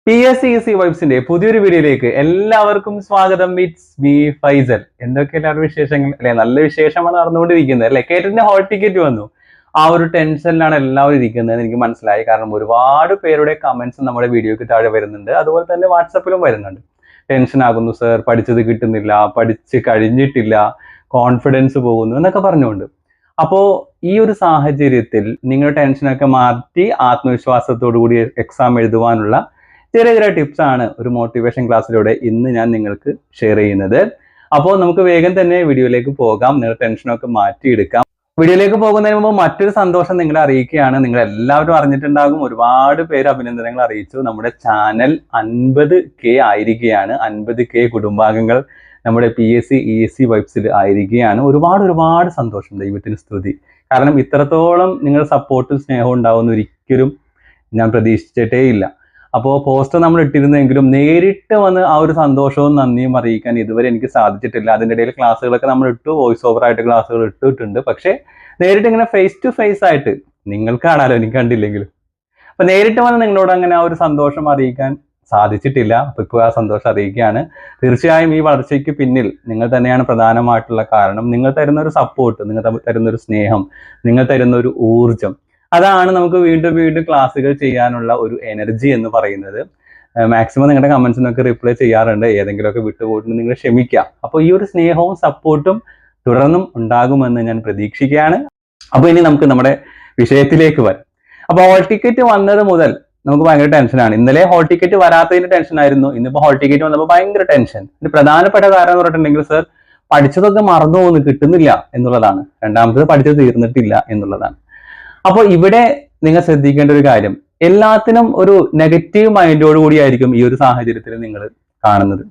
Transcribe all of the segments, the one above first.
Psceasyvibes വൈബ്സിന്റെ പുതിയൊരു വീഡിയോയിലേക്ക് എല്ലാവർക്കും സ്വാഗതം. It's me Faisal. എന്തൊക്കെ എല്ലാവരും വിശേഷങ്ങൾ അല്ലെ? നല്ല വിശേഷമാണ് നടന്നുകൊണ്ടിരിക്കുന്നത് അല്ലെ? കേറ്ററ്റിന്റെ ഹോൾ ടിക്കറ്റ് വന്നു. ആ ഒരു ടെൻഷനിലാണ് എല്ലാവരും ഇരിക്കുന്നത് എനിക്ക് മനസ്സിലായി. കാരണം ഒരുപാട് പേരുടെ കമന്റ്സ് നമ്മുടെ വീഡിയോക്ക് താഴെ വരുന്നുണ്ട്, അതുപോലെ തന്നെ വാട്സപ്പിലും വരുന്നുണ്ട്. ടെൻഷൻ ആകുന്നു സർ, പഠിച്ചത് കിട്ടുന്നില്ല, പഠിച്ച് കഴിഞ്ഞിട്ടില്ല, കോൺഫിഡൻസ് പോകുന്നു എന്നൊക്കെ പറഞ്ഞുകൊണ്ട്. അപ്പോ ഈ ഒരു സാഹചര്യത്തിൽ നിങ്ങളുടെ ടെൻഷനൊക്കെ മാറ്റി ആത്മവിശ്വാസത്തോടു കൂടി എക്സാം എഴുതുവാനുള്ള ചെറിയ ചെറിയ ടിപ്സ് ആണ് ഒരു മോട്ടിവേഷൻ ക്ലാസ്സിലൂടെ ഇന്ന് ഞാൻ നിങ്ങൾക്ക് ഷെയർ ചെയ്യുന്നത്. അപ്പോൾ നമുക്ക് വേഗം തന്നെ വീഡിയോയിലേക്ക് പോകാം. നിങ്ങൾ ടെൻഷനൊക്കെ മാറ്റിയെടുക്കാം. വീഡിയോയിലേക്ക് പോകുന്നതിന് മുമ്പ് മറ്റൊരു സന്തോഷം നിങ്ങളെ അറിയിക്കുകയാണ്. നിങ്ങൾ എല്ലാവരും അറിഞ്ഞിട്ടുണ്ടാകും, ഒരുപാട് പേര് അഭിനന്ദനങ്ങൾ അറിയിച്ചു. നമ്മുടെ ചാനൽ 50K ആയിരിക്കുകയാണ്. 50K കുടുംബാംഗങ്ങൾ നമ്മുടെ Psceasyvibes ആയിരിക്കുകയാണ്. ഒരുപാട് സന്തോഷം, ദൈവത്തിന് സ്തുതി. കാരണം ഇത്രത്തോളം നിങ്ങൾ സപ്പോർട്ടും സ്നേഹവും ഉണ്ടാവുമെന്ന് ഒരിക്കലും ഞാൻ പ്രതീക്ഷിച്ചിട്ടേ ഇല്ല. അപ്പോൾ പോസ്റ്റർ നമ്മൾ ഇട്ടിരുന്നെങ്കിലും നേരിട്ട് വന്ന് ആ ഒരു സന്തോഷവും നന്ദിയും അറിയിക്കാൻ ഇതുവരെ എനിക്ക് സാധിച്ചിട്ടില്ല. അതിൻ്റെ ഇടയിൽ ക്ലാസ്സുകളൊക്കെ നമ്മൾ ഇട്ടു, വോയിസ് ഓവർ ആയിട്ട് ക്ലാസ്സുകൾ ഇട്ടിട്ടുണ്ട്. പക്ഷേ നേരിട്ട് ഇങ്ങനെ ഫേസ് ടു ഫേസ് ആയിട്ട് നിങ്ങൾക്ക് കാണാലോ, എനിക്ക് കണ്ടില്ലെങ്കിലും. അപ്പൊ നേരിട്ട് വന്ന് നിങ്ങളോട് അങ്ങനെ ആ ഒരു സന്തോഷം അറിയിക്കാൻ സാധിച്ചിട്ടില്ല. അപ്പൊ ഇപ്പോൾ ആ സന്തോഷം അറിയിക്കുകയാണ്. തീർച്ചയായും ഈ വളർച്ചയ്ക്ക് പിന്നിൽ നിങ്ങൾ തന്നെയാണ് പ്രധാനമായിട്ടുള്ള കാരണം. നിങ്ങൾ തരുന്ന ഒരു സപ്പോർട്ട്, നിങ്ങൾ തരുന്ന ഒരു സ്നേഹം, നിങ്ങൾ തരുന്ന ഒരു ഊർജം, അതാണ് നമുക്ക് വീണ്ടും ക്ലാസ്സുകൾ ചെയ്യാനുള്ള ഒരു എനർജി എന്ന് പറയുന്നത്. മാക്സിമം നിങ്ങളുടെ കമന്റ്സിനൊക്കെ റിപ്ലൈ ചെയ്യാറുണ്ട്. ഏതെങ്കിലുമൊക്കെ വിട്ടുപോയിട്ട് നിങ്ങൾ ക്ഷമിക്കാം. അപ്പോൾ ഈ ഒരു സ്നേഹവും സപ്പോർട്ടും തുടർന്നും ഉണ്ടാകുമെന്ന് ഞാൻ പ്രതീക്ഷിക്കുകയാണ്. അപ്പോൾ ഇനി നമുക്ക് നമ്മുടെ വിഷയത്തിലേക്ക് വരാം. അപ്പോൾ ഹോൾ ടിക്കറ്റ് വന്നത് മുതൽ നമുക്ക് ഭയങ്കര ടെൻഷനാണ്. ഇന്നലെ ഹോൾ ടിക്കറ്റ് വരാത്തതിന്റെ ടെൻഷൻ ആയിരുന്നു. ഇന്നിപ്പോൾ ഹോൾ ടിക്കറ്റ് വന്നപ്പോൾ ഭയങ്കര ടെൻഷൻ. ഇതിന് പ്രധാനപ്പെട്ട കാരണം എന്ന് പറഞ്ഞിട്ടുണ്ടെങ്കിൽ സർ, പഠിച്ചതൊക്കെ മറന്നു പോകുന്നു, കിട്ടുന്നില്ല എന്നുള്ളതാണ്. രണ്ടാമത്തത് പഠിച്ചത് തീർന്നിട്ടില്ല എന്നുള്ളതാണ്. അപ്പോൾ ഇവിടെ നിങ്ങൾ ശ്രദ്ധിക്കേണ്ട ഒരു കാര്യം, എല്ലാത്തിനും ഒരു നെഗറ്റീവ് മൈൻഡോട് കൂടിയായിരിക്കും ഈ ഒരു സാഹചര്യത്തിൽ നിങ്ങൾ കാണുന്നത്.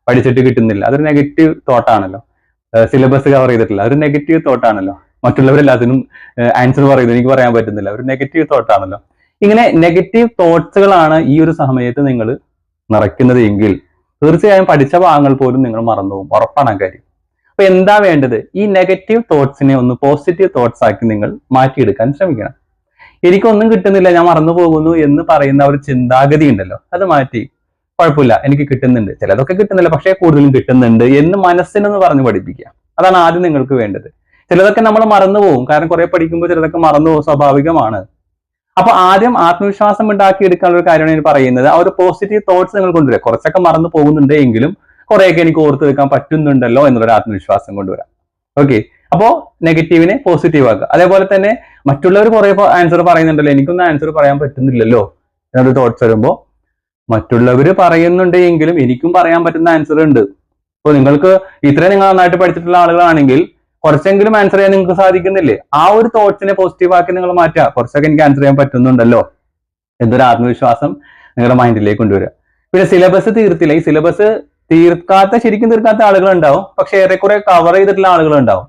പഠിച്ചിട്ട് കിട്ടുന്നില്ല, അതൊരു നെഗറ്റീവ് തോട്ടാണല്ലോ. സിലബസ് കവർ ചെയ്തിട്ടില്ല, അതൊരു നെഗറ്റീവ് തോട്ടാണല്ലോ. മറ്റുള്ളവരെല്ലാത്തിനും ആൻസർ പറയുന്നത് എനിക്ക് പറയാൻ പറ്റുന്നില്ല, ഒരു നെഗറ്റീവ് തോട്ടാണല്ലോ. ഇങ്ങനെ നെഗറ്റീവ് തോട്ട്സുകളാണ് ഈ ഒരു സമയത്ത് നിങ്ങൾ നിറയ്ക്കുന്നത് എങ്കിൽ തീർച്ചയായും പഠിച്ച ഭാഗങ്ങൾ പോലും നിങ്ങൾ മറന്നുപോകും, ഉറപ്പാണ് കാര്യം. അപ്പൊ എന്താ വേണ്ടത്? ഈ നെഗറ്റീവ് തോട്ട്സിനെ ഒന്ന് പോസിറ്റീവ് തോട്ട്സ് ആക്കി നിങ്ങൾ മാറ്റിയെടുക്കാൻ ശ്രമിക്കണം. എനിക്കൊന്നും കിട്ടുന്നില്ല, ഞാൻ മറന്നു പോകുന്നു എന്ന് പറയുന്ന ഒരു ചിന്താഗതി ഉണ്ടല്ലോ, അത് മാറ്റി കുഴപ്പമില്ല, എനിക്ക് കിട്ടുന്നുണ്ട്, ചിലതൊക്കെ കിട്ടുന്നില്ല പക്ഷേ കൂടുതലും കിട്ടുന്നുണ്ട് എന്ന് മനസ്സിനൊന്ന് പറഞ്ഞു പഠിപ്പിക്കുക. അതാണ് ആദ്യം നിങ്ങൾക്ക് വേണ്ടത്. ചിലതൊക്കെ നമ്മൾ മറന്നു പോകും, കാരണം കുറെ പഠിക്കുമ്പോൾ ചിലതൊക്കെ മറന്നു പോകും, സ്വാഭാവികമാണ്. അപ്പൊ ആദ്യം ആത്മവിശ്വാസം ഉണ്ടാക്കിയെടുക്കാനുള്ള ഒരു കാര്യമാണ് ഞാൻ പറയുന്നത്. ആ ഒരു പോസിറ്റീവ് തോട്ട്സ് നിങ്ങൾ കൊണ്ടുവരിക. കുറച്ചൊക്കെ മറന്നു പോകുന്നുണ്ട് എങ്കിലും കുറെയൊക്കെ എനിക്ക് ഓർത്ത് വെക്കാൻ പറ്റുന്നുണ്ടല്ലോ എന്നുള്ളൊരു ആത്മവിശ്വാസം കൊണ്ടുവരാം. ഓക്കെ, അപ്പോ നെഗറ്റീവിനെ പോസിറ്റീവ് ആക്കുക. അതേപോലെ തന്നെ മറ്റുള്ളവർ കുറെ ആൻസർ പറയുന്നുണ്ടല്ലോ, എനിക്കൊന്നും ആൻസർ പറയാൻ പറ്റുന്നില്ലല്ലോ എന്നൊരു തോട്ട്സ് വരുമ്പോൾ, മറ്റുള്ളവർ പറയുന്നുണ്ട് എങ്കിലും എനിക്കും പറയാൻ പറ്റുന്ന ആൻസർ ഉണ്ട്. അപ്പോൾ നിങ്ങൾക്ക് ഇത്രയും നിങ്ങൾ നന്നായിട്ട് പഠിച്ചിട്ടുള്ള ആളുകളാണെങ്കിൽ കുറച്ചെങ്കിലും ആൻസർ ചെയ്യാൻ നിങ്ങൾക്ക് സാധിക്കുന്നില്ലേ? ആ ഒരു തോട്ട്സിനെ പോസിറ്റീവ് ആക്കി നിങ്ങൾ മാറ്റുക. കുറച്ചൊക്കെ എനിക്ക് ആൻസർ ചെയ്യാൻ പറ്റുന്നുണ്ടല്ലോ എന്നൊരു ആത്മവിശ്വാസം നിങ്ങളുടെ മൈൻഡിലേക്ക് കൊണ്ടുവരിക. പിന്നെ സിലബസ് തീർത്തില്ല, ഈ സിലബസ് ശരിക്കും തീർക്കാത്ത ആളുകളുണ്ടാവും, പക്ഷെ ഏറെക്കുറെ കവർ ചെയ്തിട്ടുള്ള ആളുകളുണ്ടാവും.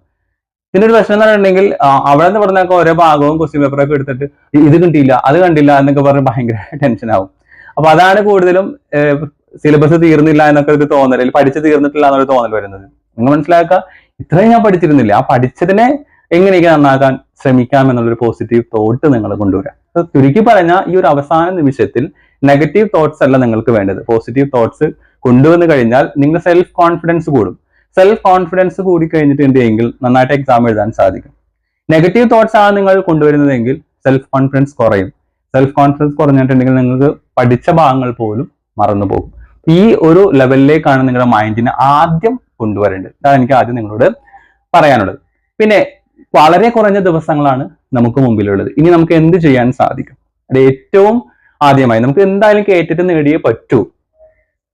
ഇതിന്റെ ഒരു പ്രശ്നം എന്ന് പറഞ്ഞിട്ടുണ്ടെങ്കിൽ അവിടെ നിന്ന് പറഞ്ഞൊക്കെ ഓരോ ഭാഗവും ക്വസ്റ്റ്യൻ പേപ്പറൊക്കെ എടുത്തിട്ട് ഇത് കണ്ടില്ല, അത് കണ്ടില്ല എന്നൊക്കെ പറഞ്ഞ് ഭയങ്കര ടെൻഷൻ ആവും. അപ്പൊ അതാണ് കൂടുതലും സിലബസ് തീർന്നില്ല എന്നൊക്കെ ഒരു തോന്നൽ, പഠിച്ച് തീർന്നിട്ടില്ല എന്നൊരു തോന്നൽ വരുന്നത്. നിങ്ങൾ മനസ്സിലാക്കുക, ഇത്രയും ഞാൻ പഠിച്ചിരുന്നില്ല, ആ പഠിച്ചതിനെ എങ്ങനെയൊക്കെ നന്നാക്കാൻ ശ്രമിക്കാം എന്നുള്ളൊരു പോസിറ്റീവ് തോട്ട് നിങ്ങൾ കൊണ്ടുവരാം. ചുരുക്കി പറഞ്ഞാൽ ഈ ഒരു അവസാന നിമിഷത്തിൽ നെഗറ്റീവ് തോട്ട്സ് അല്ല നിങ്ങൾക്ക് വേണ്ടത്. പോസിറ്റീവ് തോട്ട്സ് കൊണ്ടുവന്നു കഴിഞ്ഞാൽ നിങ്ങളുടെ സെൽഫ് കോൺഫിഡൻസ് കൂടും. സെൽഫ് കോൺഫിഡൻസ് കൂടി കഴിഞ്ഞിട്ടുണ്ടെങ്കിൽ നന്നായിട്ട് എക്സാം എഴുതാൻ സാധിക്കും. നെഗറ്റീവ് തോട്ട്സ് ആണ് നിങ്ങൾ കൊണ്ടുവരുന്നതെങ്കിൽ സെൽഫ് കോൺഫിഡൻസ് കുറയും. സെൽഫ് കോൺഫിഡൻസ് കുറഞ്ഞിട്ടുണ്ടെങ്കിൽ നിങ്ങൾക്ക് പഠിച്ച ഭാഗങ്ങൾ പോലും മറന്നു പോകും. ഈ ഒരു ലെവലിലേക്കാണ് നിങ്ങളുടെ മൈൻഡിനെ ആദ്യം കൊണ്ടുവരേണ്ടത്. അതാണ് എനിക്ക് ആദ്യം നിങ്ങളോട് പറയാനുള്ളത്. പിന്നെ വളരെ കുറഞ്ഞ ദിവസങ്ങളാണ് നമുക്ക് മുമ്പിലുള്ളത്. ഇനി നമുക്ക് എന്ത് ചെയ്യാൻ സാധിക്കും? അത് ഏറ്റവും ആദ്യമായി നമുക്ക് എന്തായാലും കേട്ടിട്ട് നേടിയേ പറ്റൂ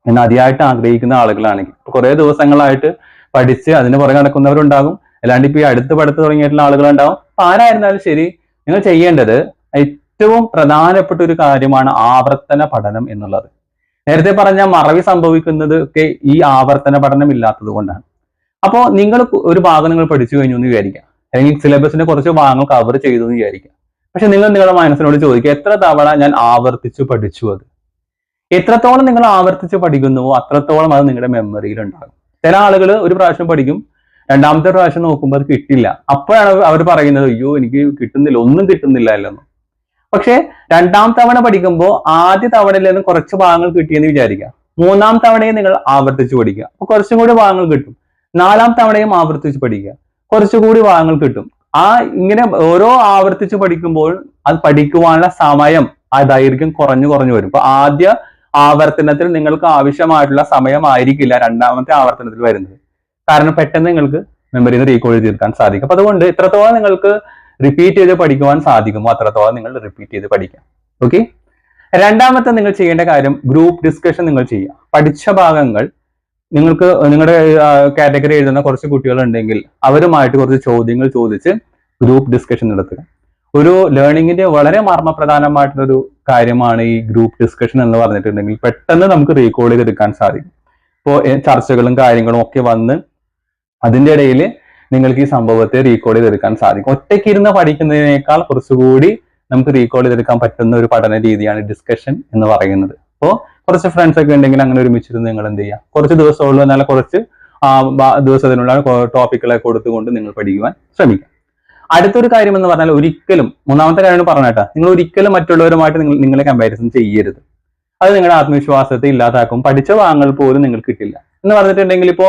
എന്ന് അതിയായിട്ട് ആഗ്രഹിക്കുന്ന ആളുകളാണെങ്കിൽ, കുറെ ദിവസങ്ങളായിട്ട് പഠിച്ച് അതിന് പുറകെ നടക്കുന്നവരുണ്ടാകും, അല്ലാണ്ട് ഇപ്പൊ ഈ അടുത്ത് തുടങ്ങിയിട്ടുള്ള ആളുകളുണ്ടാവും. അപ്പൊ ആരായിരുന്നാലും ശരി, നിങ്ങൾ ചെയ്യേണ്ടത് ഏറ്റവും പ്രധാനപ്പെട്ട ഒരു കാര്യമാണ് ആവർത്തന പഠനം എന്നുള്ളത്. നേരത്തെ പറഞ്ഞ മറവി സംഭവിക്കുന്നത് ഒക്കെ ഈ ആവർത്തന പഠനം ഇല്ലാത്തത് കൊണ്ടാണ്. അപ്പോൾ നിങ്ങൾ ഒരു ഭാഗം നിങ്ങൾ പഠിച്ചു കഴിഞ്ഞു എന്ന് വിചാരിക്കാം, അല്ലെങ്കിൽ സിലബസിന്റെ കുറച്ച് ഭാഗങ്ങൾ കവർ ചെയ്തു എന്ന് വിചാരിക്കാം. പക്ഷെ നിങ്ങൾ നിങ്ങളുടെ മനസ്സിനോട് ചോദിക്കുക, എത്ര തവണ ഞാൻ ആവർത്തിച്ചു പഠിച്ചു? അത് എത്രത്തോളം നിങ്ങൾ ആവർത്തിച്ച് പഠിക്കുന്നുവോ അത്രത്തോളം അത് നിങ്ങളുടെ മെമ്മറിയിൽ ഉണ്ടാകും. ചില ആളുകൾ ഒരു പ്രാവശ്യം പഠിക്കും, രണ്ടാമത്തെ പ്രാവശ്യം നോക്കുമ്പോൾ അത് കിട്ടില്ല. അപ്പോഴാണ് അവർ പറയുന്നത്, അയ്യോ എനിക്ക് കിട്ടുന്നില്ല, ഒന്നും കിട്ടുന്നില്ല അല്ലെന്ന്. പക്ഷെ രണ്ടാം തവണ പഠിക്കുമ്പോൾ ആദ്യ തവണയിൽ നിന്ന് കുറച്ച് ഭാഗങ്ങൾ കിട്ടിയെന്ന് വിചാരിക്കുക. മൂന്നാം തവണയും നിങ്ങൾ ആവർത്തിച്ച് പഠിക്കുക, അപ്പൊ കുറച്ചും കൂടി ഭാഗങ്ങൾ കിട്ടും. നാലാം തവണയും ആവർത്തിച്ച് പഠിക്കുക, കുറച്ചുകൂടി ഭാഗങ്ങൾ കിട്ടും. ഇങ്ങനെ ഓരോ ആവർത്തിച്ച് പഠിക്കുമ്പോൾ അത് പഠിക്കുവാനുള്ള സമയം, ആ ദൈർഘ്യം കുറഞ്ഞു കുറഞ്ഞു വരും. ഇപ്പൊ ആദ്യ ആവർത്തനത്തിൽ നിങ്ങൾക്ക് ആവശ്യമായിട്ടുള്ള സമയമായിരിക്കില്ല രണ്ടാമത്തെ ആവർത്തനത്തിൽ വരുന്നത്. കാരണം പെട്ടെന്ന് നിങ്ങൾക്ക് മെമ്മറിയിൽ നിന്ന് റീകോൾ ചെയ്തെടുക്കാൻ സാധിക്കും. അപ്പൊ അതുകൊണ്ട് എത്രത്തോളം നിങ്ങൾക്ക് റിപ്പീറ്റ് ചെയ്ത് പഠിക്കുവാൻ സാധിക്കുമോ അത്രത്തോളം നിങ്ങൾ റിപ്പീറ്റ് ചെയ്ത് പഠിക്കാം. ഓക്കെ. രണ്ടാമത്തെ നിങ്ങൾ ചെയ്യേണ്ട കാര്യം ഗ്രൂപ്പ് ഡിസ്കഷൻ നിങ്ങൾ ചെയ്യുക. പഠിച്ച ഭാഗങ്ങൾ നിങ്ങൾക്ക് നിങ്ങളുടെ കാറ്റഗറി എഴുതുന്ന കുറച്ച് കുട്ടികൾ ഉണ്ടെങ്കിൽ അവരുമായിട്ട് കുറച്ച് ചോദ്യങ്ങൾ ചോദിച്ച് ഗ്രൂപ്പ് ഡിസ്കഷൻ നടത്തുക. ഒരു ലേണിങ്ങിന്റെ വളരെ മർമ്മപ്രധാനമായിട്ടുള്ളൊരു കാര്യമാണ് ഈ ഗ്രൂപ്പ് ഡിസ്കഷൻ എന്ന് പറഞ്ഞിട്ടുണ്ടെങ്കിൽ പെട്ടെന്ന് നമുക്ക് റീകോൾ ചെയ്തെടുക്കാൻ സാധിക്കും. ഇപ്പോൾ ചർച്ചകളും കാര്യങ്ങളും ഒക്കെ വന്ന് അതിൻ്റെ ഇടയിൽ നിങ്ങൾക്ക് ഈ സംഭവത്തെ റീകോൾ ചെയ്തെടുക്കാൻ സാധിക്കും. ഒറ്റയ്ക്ക് ഇരുന്ന് പഠിക്കുന്നതിനേക്കാൾ കുറച്ചുകൂടി നമുക്ക് റീകോൾ ചെയ്തെടുക്കാൻ പറ്റുന്ന ഒരു പഠന രീതിയാണ് ഡിസ്കഷൻ എന്ന് പറയുന്നത്. അപ്പോൾ കുറച്ച് ഫ്രണ്ട്സ് ഒക്കെ ഉണ്ടെങ്കിൽ അങ്ങനെ ഒരുമിച്ചിരുന്ന് നിങ്ങൾ എന്ത് ചെയ്യുക, കുറച്ച് ദിവസമുള്ളൂ എന്നാൽ കുറച്ച് ദിവസത്തിനുള്ള ടോപ്പിക്കുകളെ കൊടുത്തുകൊണ്ട് നിങ്ങൾ പഠിക്കുവാൻ ശ്രമിക്കുക. അടുത്തൊരു കാര്യം എന്ന് പറഞ്ഞാൽ ഒരിക്കലും, മൂന്നാമത്തെ കാര്യം പറഞ്ഞേട്ടാ, നിങ്ങൾ ഒരിക്കലും മറ്റുള്ളവരുമായിട്ട് നിങ്ങളെ കമ്പാരിസൺ ചെയ്യരുത്. അത് നിങ്ങളുടെ ആത്മവിശ്വാസത്തെ ഇല്ലാതാക്കും. പഠിച്ച ഭാഗങ്ങൾ പോലും നിങ്ങൾക്ക് കിട്ടില്ല എന്ന് പറഞ്ഞിട്ടുണ്ടെങ്കിൽ ഇപ്പോ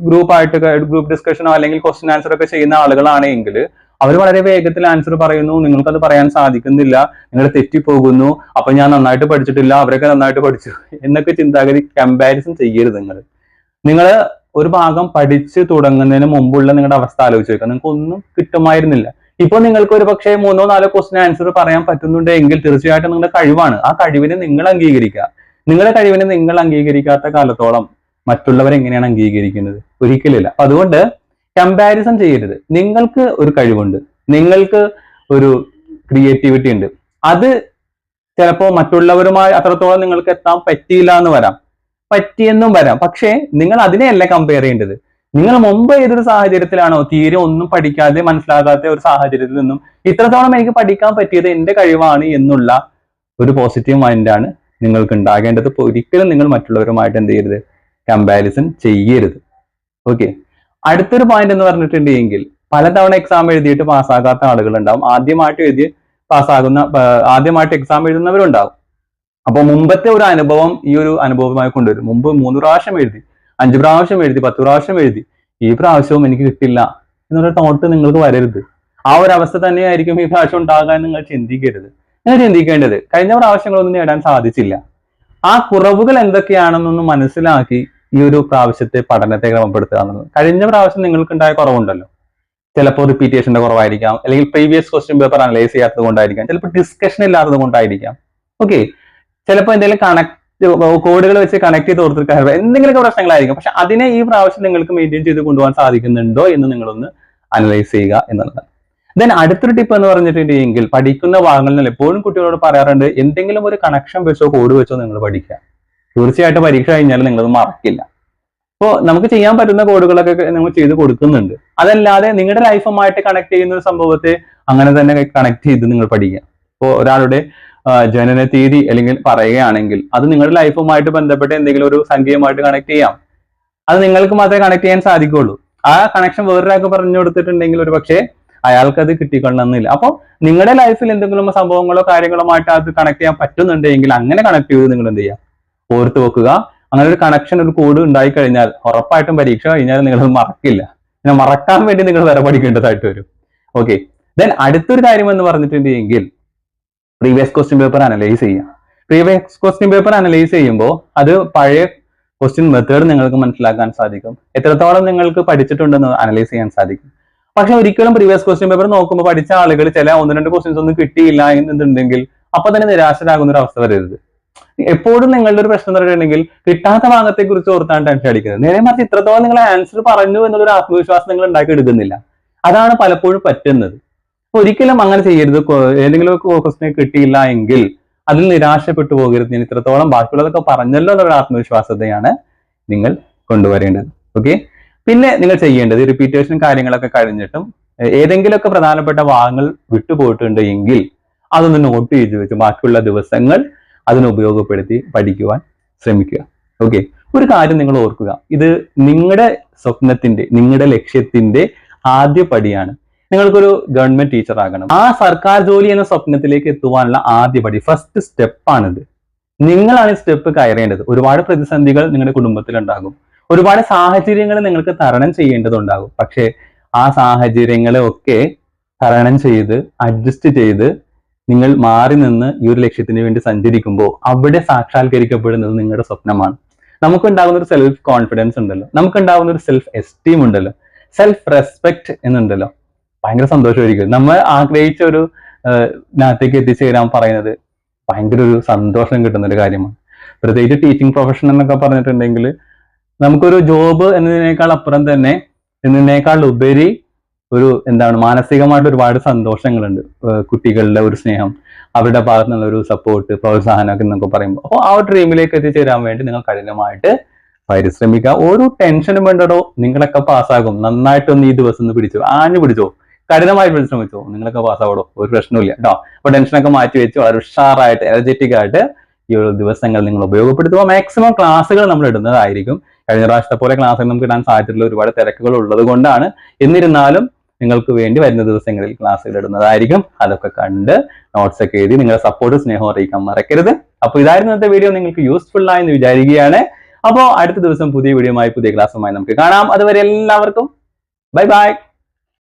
ഗ്രൂപ്പ് ഡിസ്കഷനോ അല്ലെങ്കിൽ ക്വസ്റ്റ്യൻ ആൻസർ ഒക്കെ ചെയ്യുന്ന ആളുകളാണെങ്കിൽ അവർ വളരെ വേഗത്തിൽ ആൻസർ പറയുന്നു, നിങ്ങൾക്കത് പറയാൻ സാധിക്കുന്നില്ല, നിങ്ങൾ തെറ്റിപ്പോകുന്നു, അപ്പൊ ഞാൻ നന്നായിട്ട് പഠിച്ചിട്ടില്ല, അവരൊക്കെ നന്നായിട്ട് പഠിച്ചു എന്നൊക്കെ ചിന്താഗതി കമ്പാരിസൺ ചെയ്യരുത്. നിങ്ങൾ ഒരു ഭാഗം പഠിച്ച് തുടങ്ങുന്നതിന് മുമ്പുള്ള നിങ്ങളുടെ അവസ്ഥ ആലോചിച്ച് വെക്കുക. നിങ്ങൾക്ക് ഒന്നും കിട്ടുമായിരുന്നില്ല. ഇപ്പൊ നിങ്ങൾക്ക് ഒരു പക്ഷേ 3-4 ക്വസ്റ്റ്യൻ ആൻസർ പറയാൻ പറ്റുന്നുണ്ടെങ്കിൽ തീർച്ചയായിട്ടും നിങ്ങളുടെ കഴിവാണ്. ആ കഴിവിനെ നിങ്ങൾ അംഗീകരിക്കുക. നിങ്ങളുടെ കഴിവിനെ നിങ്ങൾ അംഗീകരിക്കാത്ത കാലത്തോളം മറ്റുള്ളവർ എങ്ങനെയാണ് അംഗീകരിക്കുന്നത്? ഒരിക്കലില്ല. അതുകൊണ്ട് കമ്പാരിസൺ ചെയ്യരുത്. നിങ്ങൾക്ക് ഒരു കഴിവുണ്ട്, നിങ്ങൾക്ക് ഒരു ക്രിയേറ്റിവിറ്റി ഉണ്ട്. അത് ചിലപ്പോൾ മറ്റുള്ളവരുമായി അത്രത്തോളം നിങ്ങൾക്ക് എത്താൻ പറ്റിയില്ല എന്ന് വരാം, പറ്റിയെന്നും വരാം. പക്ഷേ നിങ്ങൾ അതിനെയല്ല കമ്പയർ ചെയ്യേണ്ടത്. നിങ്ങൾ മുമ്പ് ഏതൊരു സാഹചര്യത്തിലാണോ തീരെ ഒന്നും പഠിക്കാതെ മനസ്സിലാകാത്ത ഒരു സാഹചര്യത്തിൽ നിന്നും ഇത്രത്തോളം എനിക്ക് പഠിക്കാൻ പറ്റിയത് എന്റെ കഴിവാണ് എന്നുള്ള ഒരു പോസിറ്റീവ് മൈൻഡാണ് നിങ്ങൾക്ക് ഉണ്ടാകേണ്ടത്. ഒരിക്കലും നിങ്ങൾ മറ്റുള്ളവരുമായിട്ട് എന്ത് ചെയ്യരുത്, കമ്പാരിസൺ ചെയ്യരുത്. ഓക്കെ. അടുത്തൊരു പോയിന്റ് എന്ന് പറഞ്ഞിട്ടുണ്ടെങ്കിൽ പലതവണ എക്സാം എഴുതിയിട്ട് പാസ്സാകാത്ത ആളുകൾ ഉണ്ടാവും. ആദ്യമായിട്ട് എക്സാം എഴുതുന്നവരുണ്ടാവും. അപ്പൊ മുമ്പത്തെ ഒരു അനുഭവം ഈ ഒരു അനുഭവമായി കൊണ്ടുവരും. മുമ്പ് 3 പ്രാവശ്യം എഴുതി, 5 പ്രാവശ്യം എഴുതി, 10 പ്രാവശ്യം എഴുതി, ഈ പ്രാവശ്യവും എനിക്ക് കിട്ടില്ല എന്നൊരു തോട്ട് നിങ്ങൾക്ക് വരരുത്. ആ ഒരു അവസ്ഥ തന്നെയായിരിക്കും ഈ പ്രാവശ്യം ഉണ്ടാകാൻ നിങ്ങൾ ചിന്തിക്കരുത്. നിങ്ങൾ ചിന്തിക്കേണ്ടത് കഴിഞ്ഞ പ്രാവശ്യങ്ങളൊന്നും നേടാൻ സാധിച്ചില്ല, ആ കുറവുകൾ എന്തൊക്കെയാണെന്നൊന്ന് മനസ്സിലാക്കി ഈ ഒരു പ്രാവശ്യത്തെ പഠനത്തെ ക്രമപ്പെടുത്തുക എന്നുള്ളത്. കഴിഞ്ഞ പ്രാവശ്യം നിങ്ങൾക്കുണ്ടായ കുറവുണ്ടല്ലോ, ചിലപ്പോൾ റിപ്പീറ്റേഷന്റെ കുറവായിരിക്കാം, അല്ലെങ്കിൽ പ്രീവിയസ് ക്വസ്റ്റ്യൻ പേപ്പർ അനലൈസ് ചെയ്യാത്തത് കൊണ്ടായിരിക്കാം, ചിലപ്പോൾ ഡിസ്കഷൻ ഇല്ലാത്തത് കൊണ്ടായിരിക്കാം. ഓക്കെ. ചിലപ്പോൾ എന്തെങ്കിലും കോഡുകൾ വെച്ച് കണക്ട് ചെയ്ത് കൊടുത്തിട്ട് എന്തെങ്കിലുമൊക്കെ പ്രശ്നങ്ങളായിരിക്കും. പക്ഷെ അതിനെ ഈ പ്രാവശ്യം നിങ്ങൾക്ക് മെയിൻറ്റെയിൻ ചെയ്ത് കൊണ്ടുപോകാൻ സാധിക്കുന്നുണ്ടോ എന്ന് നിങ്ങളൊന്ന് അനലൈസ് ചെയ്യുക എന്നുള്ളതാണ്. ദെൻ അടുത്തൊരു ടിപ്പ് എന്ന് പറഞ്ഞിട്ടുണ്ടെങ്കിൽ പഠിക്കുന്ന ഭാഗങ്ങളിൽ എപ്പോഴും കുട്ടികളോട് പറയാറുണ്ട്, എന്തെങ്കിലും ഒരു കണക്ഷൻ വെച്ചോ കോഡ് വെച്ചോ നിങ്ങൾ പഠിക്കുക. തീർച്ചയായിട്ടും പരീക്ഷ കഴിഞ്ഞാൽ നിങ്ങളത് മറക്കില്ല. അപ്പോൾ നമുക്ക് ചെയ്യാൻ പറ്റുന്ന കോഡുകളൊക്കെ നമ്മൾ ചെയ്ത് കൊടുക്കുന്നുണ്ട്. അതല്ലാതെ നിങ്ങളുടെ ലൈഫുമായിട്ട് കണക്ട് ചെയ്യുന്ന ഒരു സംഭവത്തെ അങ്ങനെ തന്നെ കണക്ട് ചെയ്ത് നിങ്ങൾ പഠിക്കുക. ഇപ്പോൾ ഒരാളുടെ ജനന തീയതി അല്ലെങ്കിൽ പറയുകയാണെങ്കിൽ അത് നിങ്ങളുടെ ലൈഫുമായിട്ട് ബന്ധപ്പെട്ട് എന്തെങ്കിലും ഒരു സംഖ്യയുമായിട്ട് കണക്ട് ചെയ്യാം. അത് നിങ്ങൾക്ക് മാത്രമേ കണക്ട് ചെയ്യാൻ സാധിക്കുള്ളൂ. ആ കണക്ഷൻ വേറൊരാൾക്ക് പറഞ്ഞു കൊടുത്തിട്ടുണ്ടെങ്കിൽ ഒരു പക്ഷേ അയാൾക്ക് അത് കിട്ടിക്കൊള്ളണമെന്നില്ല. അപ്പോൾ നിങ്ങളുടെ ലൈഫിൽ എന്തെങ്കിലും സംഭവങ്ങളോ കാര്യങ്ങളുമായിട്ട് അത് കണക്ട് ചെയ്യാൻ പറ്റുന്നുണ്ടെങ്കിൽ അങ്ങനെ കണക്ട് ചെയ്ത് നിങ്ങൾ എന്ത് ചെയ്യുക, ഓർത്ത് വെക്കുക. അങ്ങനെ ഒരു കണക്ഷൻ, ഒരു കോഡ് ഉണ്ടായി കഴിഞ്ഞാൽ ഉറപ്പായിട്ടും പരീക്ഷ കഴിഞ്ഞാൽ നിങ്ങൾ മറക്കില്ല. പിന്നെ മറക്കാൻ വേണ്ടി നിങ്ങൾ വേറെ പഠിക്കേണ്ടതായിട്ട് വരും. ഓക്കെ. ദെൻ അടുത്തൊരു കാര്യം എന്ന് പറഞ്ഞിട്ടുണ്ടെങ്കിൽ പ്രീവിയസ് ക്വസ്റ്റ്യൻ പേപ്പർ അനലൈസ് ചെയ്യുക. പ്രീവിയസ് ക്വസ്റ്റ്യൻ പേപ്പർ അനലൈസ് ചെയ്യുമ്പോൾ അത് പഴയ ക്വസ്റ്റ്യൻ മെത്തേഡ് നിങ്ങൾക്ക് മനസ്സിലാക്കാൻ സാധിക്കും, എത്രത്തോളം നിങ്ങൾക്ക് പഠിച്ചിട്ടുണ്ടെന്ന് അനലൈസ് ചെയ്യാൻ സാധിക്കും. പക്ഷെ ഒരിക്കലും പ്രീവിയസ് ക്വസ്റ്റ്യൻ പേപ്പർ നോക്കുമ്പോൾ പഠിച്ച ആളുകൾ ചില 1-2 ക്വസ്റ്റ്യൻസ് ഒന്നും കിട്ടിയില്ല എന്നുണ്ടെങ്കിൽ അപ്പൊ തന്നെ നിരാശരാകുന്ന ഒരു അവസ്ഥ വരരുത്. എപ്പോഴും നിങ്ങളുടെ ഒരു പ്രശ്നം എന്ന് പറഞ്ഞിട്ടുണ്ടെങ്കിൽ കിട്ടാത്ത ഭാഗത്തെ കുറിച്ച് ഓർത്താണ് ടെൻഷൻ അടിക്കുന്നത്. നേരെ മറിച്ച് ഇത്രത്തോളം നിങ്ങൾ ആൻസർ പറഞ്ഞു എന്നുള്ളൊരു ആത്മവിശ്വാസം നിങ്ങൾ ഉണ്ടാക്കി എടുക്കുന്നില്ല. അതാണ് പലപ്പോഴും പറ്റുന്നത്. ഒരിക്കലും അങ്ങനെ ചെയ്യരുത്. ഏതെങ്കിലും ക്വസ്റ്റ്യൻ കിട്ടിയില്ല എങ്കിൽ അതിൽ നിരാശപ്പെട്ടു പോകരുത്. ഞാൻ ഇത്രത്തോളം ബാക്കിയുള്ളതൊക്കെ പറഞ്ഞല്ലോ എന്നുള്ള ആത്മവിശ്വാസത്തെയാണ് നിങ്ങൾ കൊണ്ടുവരേണ്ടത്. ഓക്കെ. പിന്നെ നിങ്ങൾ ചെയ്യേണ്ടത് റിപ്പീറ്റേഷൻ കാര്യങ്ങളൊക്കെ കഴിഞ്ഞിട്ടും ഏതെങ്കിലുമൊക്കെ പ്രധാനപ്പെട്ട ഭാഗങ്ങൾ വിട്ടുപോയിട്ടുണ്ട് എങ്കിൽ അതൊന്ന് നോട്ട് ചെയ്ത് വെച്ച് ബാക്കിയുള്ള ദിവസങ്ങൾ അതിനെ ഉപയോഗപ്പെടുത്തി പഠിക്കുവാൻ ശ്രമിക്കുക. ഓക്കെ. ഒരു കാര്യം നിങ്ങൾ ഓർക്കുക, ഇത് നിങ്ങളുടെ സ്വപ്നത്തിന്റെ, നിങ്ങളുടെ ലക്ഷ്യത്തിന്റെ ആദ്യ പടിയാണ്. നിങ്ങൾക്കൊരു ഗവൺമെന്റ് ടീച്ചർ ആകണം. ആ സർക്കാർ ജോലി എന്ന സ്വപ്നത്തിലേക്ക് എത്തുവാനുള്ള ആദ്യപടി, ഫസ്റ്റ് സ്റ്റെപ്പാണിത്. നിങ്ങളാണ് ഈ സ്റ്റെപ്പ് കയറേണ്ടത്. ഒരുപാട് പ്രതിസന്ധികൾ നിങ്ങളുടെ കുടുംബത്തിൽ ഉണ്ടാകും, ഒരുപാട് സാഹചര്യങ്ങൾ നിങ്ങൾക്ക് തരണം ചെയ്യേണ്ടതുണ്ടാകും. പക്ഷേ ആ സാഹചര്യങ്ങളെ ഒക്കെ തരണം ചെയ്ത് അഡ്ജസ്റ്റ് ചെയ്ത് നിങ്ങൾ മാറി നിന്ന് ഈ ഒരു ലക്ഷ്യത്തിന് വേണ്ടി സഞ്ചരിക്കുമ്പോൾ അവിടെ സാക്ഷാത്കരിക്കപ്പെടുന്നത് നിങ്ങളുടെ സ്വപ്നമാണ്. നമുക്കുണ്ടാകുന്ന ഒരു സെൽഫ് കോൺഫിഡൻസ് ഉണ്ടല്ലോ, നമുക്കുണ്ടാകുന്ന ഒരു സെൽഫ് എസ്റ്റീം ഉണ്ടല്ലോ, സെൽഫ് റെസ്പെക്ട് എന്നുണ്ടല്ലോ, ഭയങ്കര സന്തോഷമായിരിക്കും. നമ്മൾ ആഗ്രഹിച്ച ഒരു നാട്ടിലേക്ക് എത്തിച്ചേരാൻ പറയുന്നത് ഭയങ്കര ഒരു സന്തോഷം കിട്ടുന്ന ഒരു കാര്യമാണ്. പ്രത്യേകിച്ച് ടീച്ചിങ് പ്രൊഫഷൻ എന്നൊക്കെ പറഞ്ഞിട്ടുണ്ടെങ്കിൽ നമുക്കൊരു ജോബ് എന്നതിനേക്കാൾ അപ്പുറം തന്നെ, എന്നതിനേക്കാൾ ഉപരി ഒരു മാനസികമായിട്ട് ഒരുപാട് സന്തോഷങ്ങളുണ്ട്. കുട്ടികളുടെ ഒരു സ്നേഹം, അവരുടെ ഭാഗത്തു നിന്നുള്ള ഒരു സപ്പോർട്ട്, പ്രോത്സാഹനമൊക്കെ എന്നൊക്കെ പറയുമ്പോൾ, അപ്പോൾ ആ ഒരു ഡ്രീമിലേക്ക് എത്തിച്ചേരാൻ വേണ്ടി നിങ്ങൾ കഠിനമായിട്ട് പരിശ്രമിക്കുക. ഒരു ടെൻഷനും വേണ്ടടോ, നിങ്ങളൊക്കെ പാസ്സാകും. നന്നായിട്ടൊന്ന് ഈ ദിവസം ഒന്ന് ആഞ്ഞു പിടിച്ചോ, കഠിനമായി പരിശ്രമിച്ചോ, നിങ്ങളൊക്കെ പാസ്സാവടോ, ഒരു പ്രശ്നമില്ല കേട്ടോ. അപ്പൊ ടെൻഷനൊക്കെ മാറ്റി വെച്ച് വളരെ ഉഷാറായിട്ട് എനർജറ്റിക് ആയിട്ട് ഈ ഒരു ദിവസങ്ങൾ നിങ്ങൾ ഉപയോഗപ്പെടുത്തുക. മാക്സിമം ക്ലാസ്സുകൾ നമ്മൾ ഇടുന്നതായിരിക്കും. കഴിഞ്ഞ പ്രാവശ്യത്തെ പോലെ ക്ലാസ്സുകൾ നമുക്ക് ഇടാൻ സാധ്യതയുള്ള ഒരുപാട് തിരക്കുകൾ ഉള്ളത് കൊണ്ടാണ്. എന്നിരുന്നാലും നിങ്ങൾക്ക് വേണ്ടി വരുന്ന ദിവസങ്ങളിൽ ക്ലാസ്സുകൾ ഇടുന്നതായിരിക്കും. അതൊക്കെ കണ്ട് നോട്ട്സ് ഒക്കെ എഴുതി നിങ്ങളുടെ സപ്പോർട്ട്, സ്നേഹം അറിയിക്കാൻ മറക്കരുത്. അപ്പോൾ ഇതായിരുന്നു ഇന്നത്തെ വീഡിയോ. നിങ്ങൾക്ക് യൂസ്ഫുൾ ആയെന്ന് വിചാരിക്കുകയാണ്. അപ്പോൾ അടുത്ത ദിവസം പുതിയ വീഡിയോയുമായി, പുതിയ ക്ലാസ്സുമായി നമുക്ക് കാണാം. അതുവരെ എല്ലാവർക്കും ബൈ ബൈ.